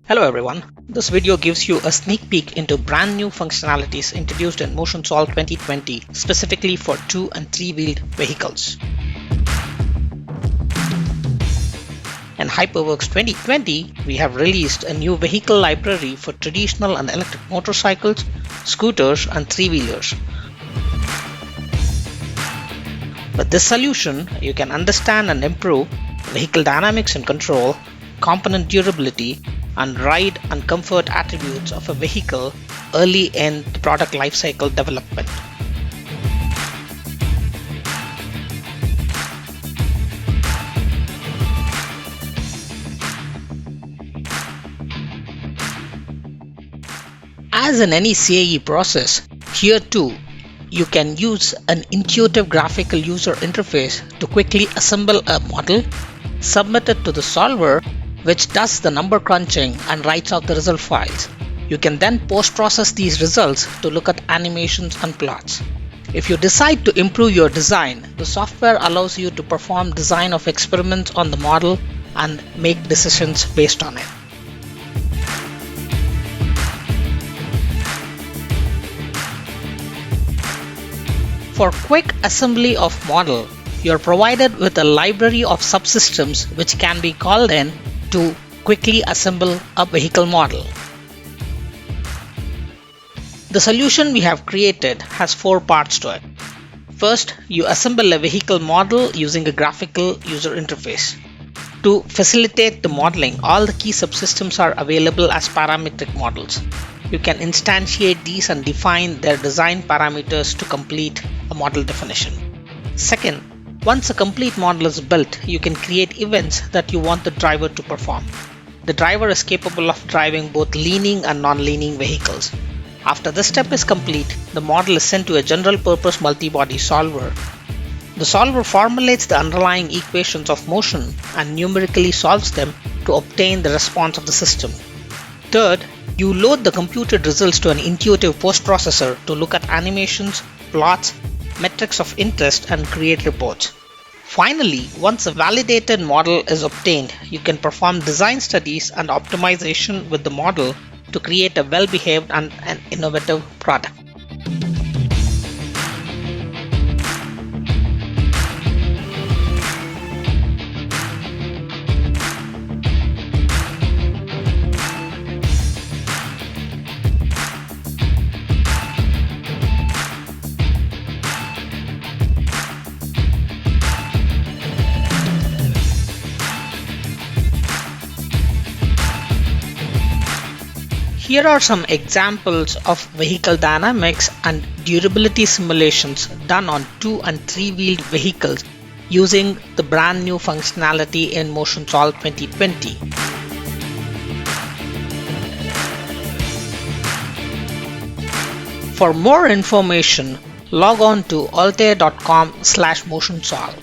Hello everyone, this video gives you a sneak peek into brand new functionalities introduced in MotionSolve 2020 specifically for 2 and 3-wheeled vehicles. In HyperWorks 2020, we have released a new vehicle library for traditional and electric motorcycles, scooters and 3-wheelers. With this solution, you can understand and improve vehicle dynamics and control, component durability, and ride and comfort attributes of a vehicle early in the product lifecycle development. As in any CAE process, here too, you can use an intuitive graphical user interface to quickly assemble a model, submit it to the solver, which does the number crunching and writes out the result files. You can then post-process these results to look at animations and plots. If you decide to improve your design, the software allows you to perform design of experiments on the model and make decisions based on it. For quick assembly of model, you are provided with a library of subsystems which can be called in to quickly assemble a vehicle model. The solution we have created has 4 parts to it. First, you assemble a vehicle model using a graphical user interface. To facilitate the modeling, all the key subsystems are available as parametric models. You can instantiate these and define their design parameters to complete a model definition. Second, once a complete model is built, you can create events that you want the driver to perform. The driver is capable of driving both leaning and non-leaning vehicles. After this step is complete, the model is sent to a general-purpose multi-body solver. The solver formulates the underlying equations of motion and numerically solves them to obtain the response of the system. Third, you load the computed results to an intuitive post-processor to look at animations, plots, metrics of interest and create reports. Finally, once a validated model is obtained, you can perform design studies and optimization with the model to create a well-behaved and an innovative product. Here are some examples of vehicle dynamics and durability simulations done on 2 and 3-wheeled vehicles using the brand new functionality in MotionSolve 2020. For more information, log on to altair.com/motionsolve.